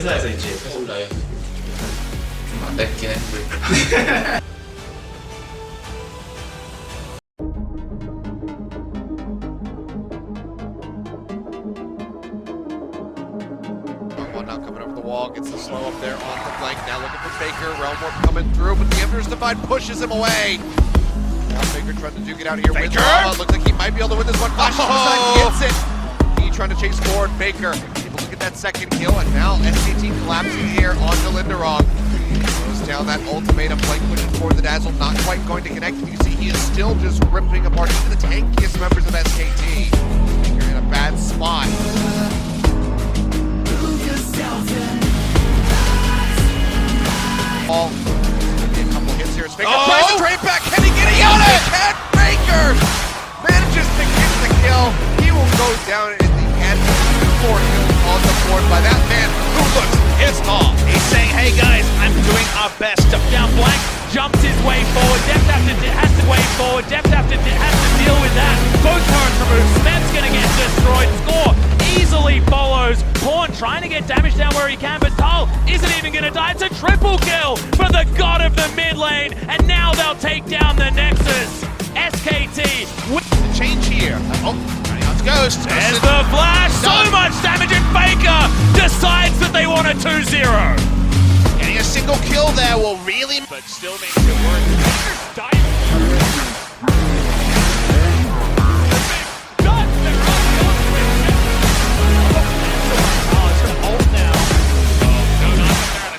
在这一届。对，今天。Now coming over the wall, gets the slow up there on the flank. Now looking for Faker. Realm Warp coming through, but the Emperor's Divide pushes him away. Now Faker trying to duke it out of here with Lava. Looks like he might be able to win this one. Flash gets it. He trying to chase forward. Faker able to get that second kill, and now SKT collapsing here onto Linderog. Goes down that ultimatum. Blake pushing forward the Dazzle, not quite going to connect. You see he is still just ripping apart even the tankiest members of SKT. Faker in a bad spot. Ball. A couple hits here. Faker tries to trade back. Can he get it? Yes, he can. Faker manages to get the kill. He will go down in the end. 2 more kills on the board by that man who looks pissed off. He's saying, hey guys, I'm doing our best. Up down blank, jumps his way forward. Deft has to way forward. Deft has to deal with that. Both turrets removed. Smeth's gonna get destroyed. Score easily follows. Pawn trying to get damage down where he can, but Tull isn't even going to die. It's a triple kill for the god of the mid lane, and now they'll take down the Nexus. SKT with the change here. Oh, Rayon's Ghost. There's the flash. So much damage, and Faker decides that they want a 2-0. Getting a single kill there will really, but still makes it work. Faker's dying.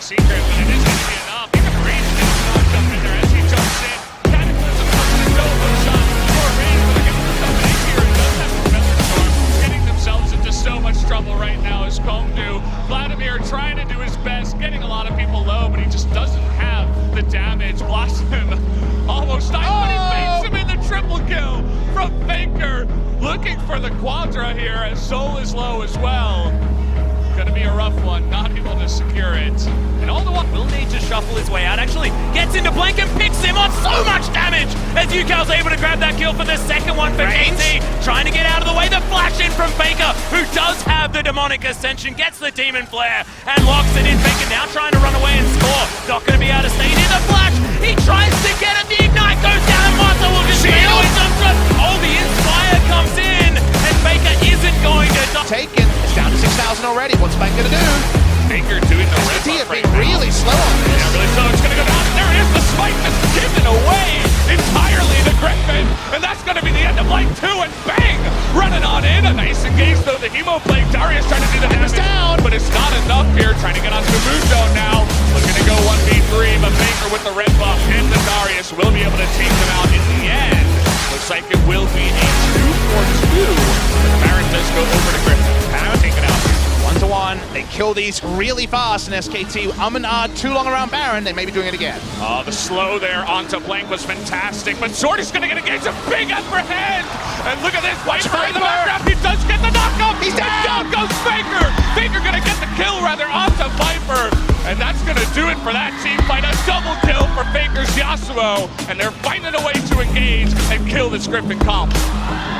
Secret, but it is going to be enough. Even Reed is not jumping in there as he jumps in. Cataclysm comes in, no shot for Reed, but against the dominate here, it does have Professor Storm getting themselves into so much trouble right now as Combe do. Vladimir trying to do his best, getting a lot of people low, but he just doesn't have the damage. Blossom almost died, but he fakes him in the triple kill from Faker. Looking for the Quadra here as Soul is low as well. Gonna be a rough one, not able to secure it. And all the while will need to shuffle his way out. Actually gets into Blank and picks him on so much damage as Yukal's able to grab that kill for the second one for KT. Trying to get out of the way, the flash in from Faker, who does have the demonic ascension, gets the demon flare and locks it in. Faker now trying to run away and score. Not gonna be able to stay in the flash. He tries to get it, the ignite goes down and Martha will just shield. Oh, the Inspire comes in and Faker isn't going to die. Taken. It's down to 6,000 already. What's Bank gonna do? Faker doing the SKT have been really slow on this. Yeah, really slow. It's gonna go down. There it is. The spike is given away entirely to Griffin, and that's gonna be the end of Light 2. And bang, running on in. A nice engage though. The Hemo Plague. Darius trying to do the damage down, but it's not enough here. Trying to get onto the Moon Zone now. Looking to go 1v3, but Faker with the red buff and the Darius will be able to take them out in the end. Looks like it will be a 2-for-2. Baron does go over to Griffin. Take it out. 1-to-1. They kill these really fast, and SKT too long around Baron. They may be doing it again. Oh, the slow there onto Blank was fantastic, but Sword is going to get engaged. A big upper hand. And look at this. Viper in the background. He does get the knockup. He's down. Down goes Faker. Faker going to get the kill rather onto Viper. And that's going to do it for that team fight. A double kill for Faker's Yasuo. And they're finding a way to engage and kill this Griffin comp.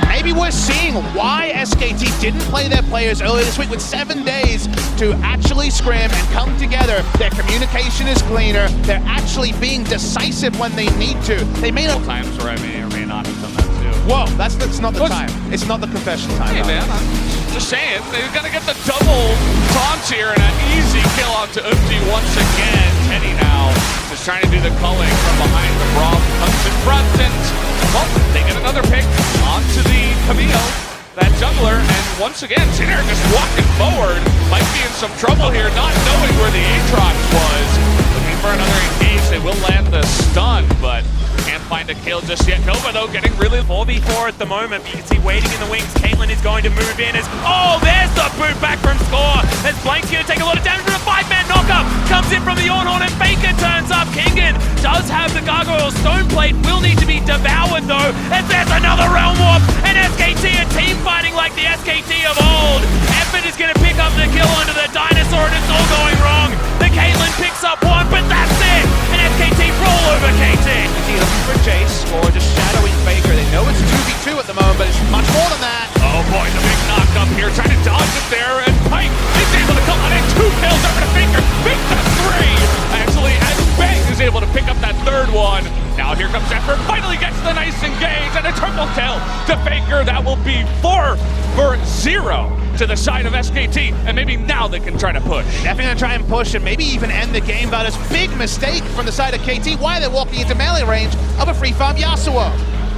Maybe we're seeing why SKT didn't play their players earlier this week with 7 days to actually scrim and come together. Their communication is cleaner. They're actually being decisive when they need to. They may not times where I may or may not have done that too. Whoa, that's not the time. It's not the confession time. Hey man, I'm just saying, they're gonna get the double taunts here and an easy kill onto Uzi once again. Teddy now just trying to do the culling from behind the Braum. Comes in front and well, they get another pick onto the Camille, that jungler, and once again, Sinner just walking forward. Might be in some trouble here, not knowing where the Aatrox was. Looking for another engage, they will land the stun, but can't find a kill just yet. Nova, though, getting really 4v4 at the moment. You can see waiting in the wings. Caitlyn is going to move in as, oh, there's the boot back from Score. As Blank's going to take a lot of damage with a 5-man knockup. Comes in from the Ornhorn and Faker turns up. Kingan does have the Gargoyle Stoneplate. Will need to be devoured, though. And there's another Realm Warp. And SKT are team fighting like the SKT of old. Effort is going to pick up the kill onto the Dinosaur, and it's all going wrong. The Caitlyn picks up one, but that's it. And SKT roll over KT. Looking for Jace or just shadowing Faker. They know it's 2v2 at the moment, but it's much more than that. Oh boy, the big knock up here, trying to dodge it there, and Pike is able to come on in. 2 kills over to Faker. Now here comes Effort, finally gets the nice engage, and a triple kill to Faker. That will be 4 for 0 to the side of SKT, and maybe now they can try to push. Definitely gonna try and push and maybe even end the game, but it's a big mistake from the side of KT. Why they're walking into melee range of a free farm Yasuo.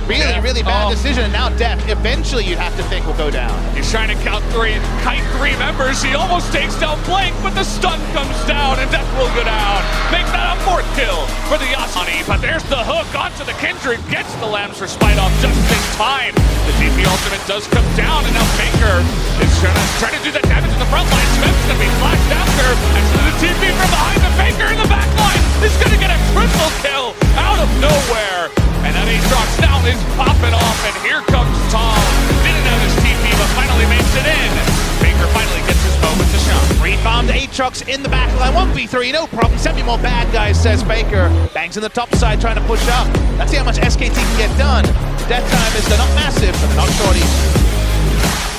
Really bad decision, and now Def, eventually you'd have to think will go down. He's trying to count 3, kite 3 members. He almost takes down Blank, but the stun comes down, and Def will go down. Make that a 4th kill for the Yasuo. But there's the hook onto the Kindred, gets the Lambs Respite off just in time. The TP ultimate does come down, and now Faker is trying to do that damage in the front line. Smith's gonna be flashed after. Actually, the TP from behind the Faker in the back line is gonna get a triple kill out of nowhere. And that Aatrox now is popping off, and here comes Tom. Didn't have his TP, but finally makes it in. Faker finally gets his moment to shine. Refarmed Aatrox in the back line, 1v3, no problem. Send me more bad guys, says Faker. Bangs in the top side, trying to push up. Let's see how much SKT can get done. Death time is not massive, but they're not shorty.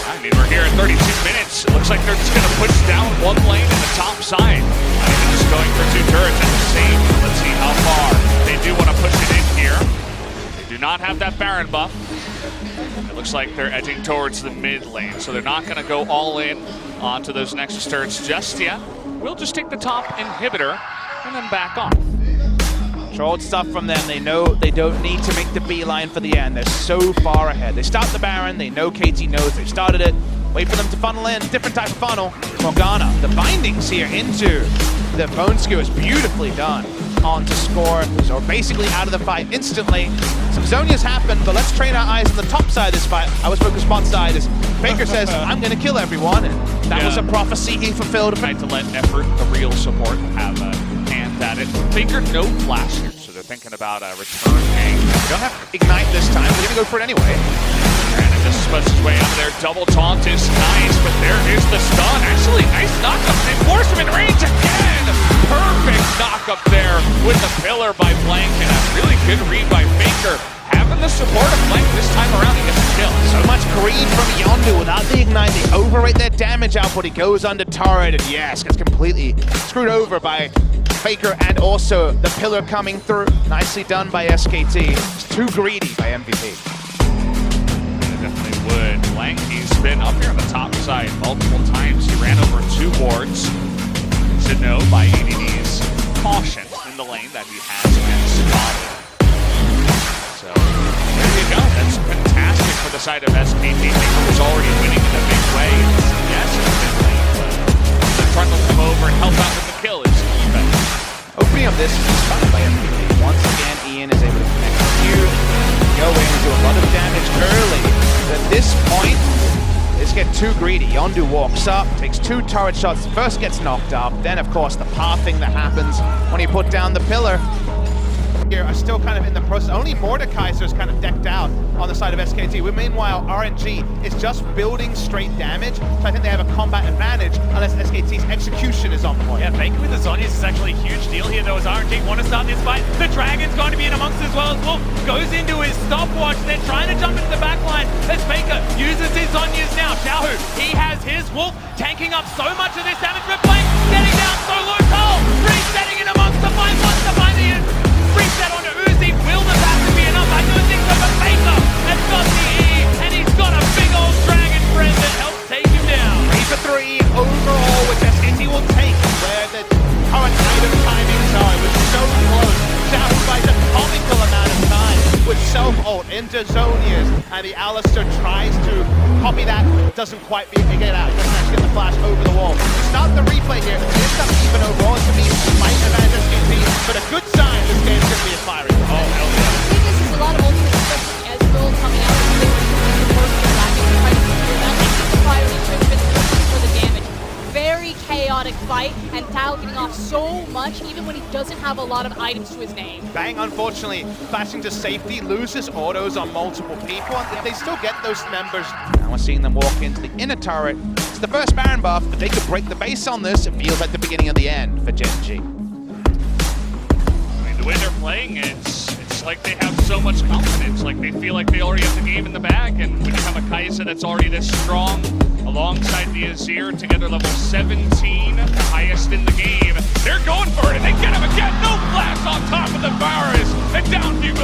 I mean, we're here at 32 minutes. It looks like they're just going to push down one lane in the top side. They're just going for 2 turrets at the same. Let's see how far. They do want to push it in here. Do not have that Baron buff. It looks like they're edging towards the mid lane, so they're not going to go all in onto those Nexus turrets just yet. We'll just take the top inhibitor and then back off. Controlled stuff from them. They know they don't need to make the beeline for the end. They're so far ahead. They start the Baron. They know KT knows they started it. Wait for them to funnel in. Different type of funnel. Morgana. The bindings here into the Bone Skewer is beautifully done. On to score. So we're basically out of the fight instantly. Some Zonias happen, but let's train our eyes on the top side of this fight. I was focused bot side as Faker says, I'm going to kill everyone. And that was a prophecy he fulfilled. Trying to let Effort, the real support, have a hand at it. Faker no flash here, so they're thinking about a return hang. We don't have to ignite this time. We're going to go for it anyway. And it just spuds his way out of there. Double taunt is nice, but there is the stun. Actually, nice knock-up. They force him in range again. Perfect knock-up there with the pillar by Blank, and a really good read by Faker. Having the support of Blank this time around, he gets a kill. So much greed from Yondu without the ignite. They overrate their damage output. He goes under turret, and yes, gets completely screwed over by Faker and also the pillar coming through. Nicely done by SKT. It's too greedy by MVP. Definitely would. Blank, he's been up here on the top side multiple times. He ran over 2 wards. Should know by ADD's caution in the lane that he has been spotted. So there you go. That's fantastic for the side of SKT. Faker was already winning in a big way. Yes, it's been late, but the front will come over and help out with the kill is even. Opening up this is spotted by MVP. Once again, Ian is able to connect with you. Go in and do a lot of damage early. At this point, let's get too greedy. Yondu walks up, takes 2 turret shots, first gets knocked up, then of course the pathing that happens when you put down the pillar. Here are still kind of in the process. Only Mordekaiser is kind of decked out on the side of SKT. Meanwhile, RNG is just building straight damage, so I think they have a combat advantage unless SKT's execution is on point. Yeah, Faker with the Zonias is actually a huge deal here though, as RNG want to start this fight. The Dragon's going to be in amongst as well. Wolf goes into his stopwatch, then trying to jump into the back line as Faker uses his Zonias now. Xiaohu, he has his Wolf tanking up so much of this damage, but Blank getting down so low. Resetting in amongst the fight, wants to find the reset onto Uzi. Will the path be enough? I don't think so, but Faker has got the E, and he's got a big old dragon friend that helps take him down. 3 for 3 overall, which SKT will take where the current item timings are. It was so close. Xiaohu buys a comical amount of time with self-ult into Zonias, and the Alistar tries to copy that, doesn't quite get out. He doesn't actually get the flash over the wall. To start the replay here, it's up even overall. It's to be slight advantage SKT, but a good sign this game could be a firing. Oh, hell yeah. I think this is a lot of ultimate, especially as Will coming out and they were doing the first and lacking the fight. That makes it the fire should have been looking for the damage. Very chaotic fight, and Tao getting off so much even when he doesn't have a lot of items to his name. Bang, unfortunately, flashing to safety, loses autos on multiple people, and they still get those members. Now we're seeing them walk into the inner turret. It's the first Baron buff, but they could break the base on this. It feels like the beginning of the end for Gen G. I mean, the way they're playing, it's like they have so much confidence. Like they feel like they already have the game in the bag, and when you have a Kai'Sa that's already this strong, alongside the Azir, together level 17, the highest in the game, they're going for it, and they get him again. No flash on top of the Varus, and down he goes.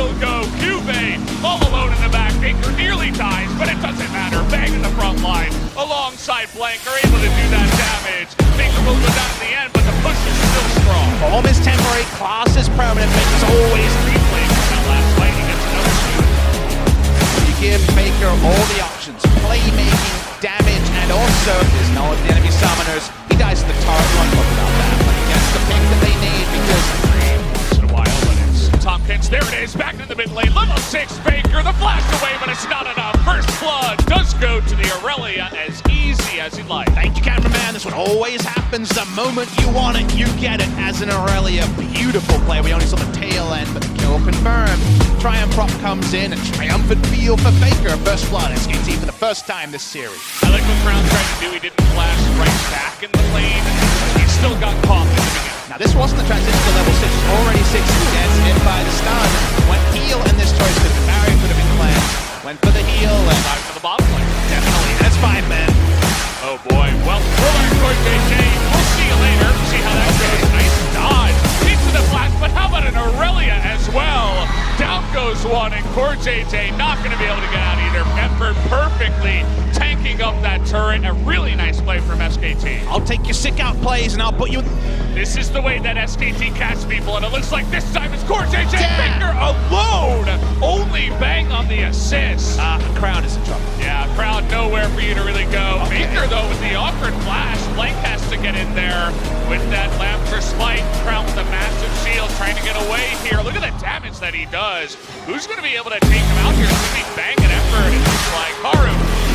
side Blank are able to do that damage. Faker will go down in the end, but the push is still strong. Form is temporary, class is permanent. Faker's always Replaying that last fight, he gets another shoot. You give Faker all the options, playmaking, damage, and also there's no enemy summoners. He dies to the turret run, but without that, but he gets the pick that they need because Once in a while, but it's Tompkins. There it is, back in the mid lane. Level 6 Faker, the flash away, but it's not enough. First blood does go to the Aurelia as easy as he'd like. thank you, cameraman. This one always happens. The moment you want it, you get it. As an Aurelia, beautiful play. We only saw the tail end, but the kill confirmed. Triumph prop comes in, and triumphant feel for Faker. First blood, SKT for the first time this series. I like what Crown tried to do. He didn't flash right back in the lane. He still got caught in the beginning. Now this wasn't the transition to level 6. It's already 6 who gets hit by the stun. Went heal, and this choice could have been barrier, could have been cleansed. Went for the heal, and Time for the bottom lane. definitely, that's fine, man. Oh boy. Well, we're learning Court JJ. We'll see you later. See how that goes. Nice dodge into the flash, but how about an Aurelia as well? Down goes one, and Court JJ not going to be able to get out either. Effort perfectly tanking up that turret. A really nice play from SKT. I'll take your sick out plays, and I'll put you. This is the way that SKT catch people, and it looks like this time it's Court JJ Damn. Faker alone. Only bang on the assist. Crown is in trouble. Yeah, crowd nowhere for you to really go. Okay. Faker, though, with the awkward flash. Blank has to get in there with that lamp for spite. Crown with a massive shield trying to get away here. Look at the damage that he does. Who's going to be able to take him out here? It's going to be banging effort. It looks like Haru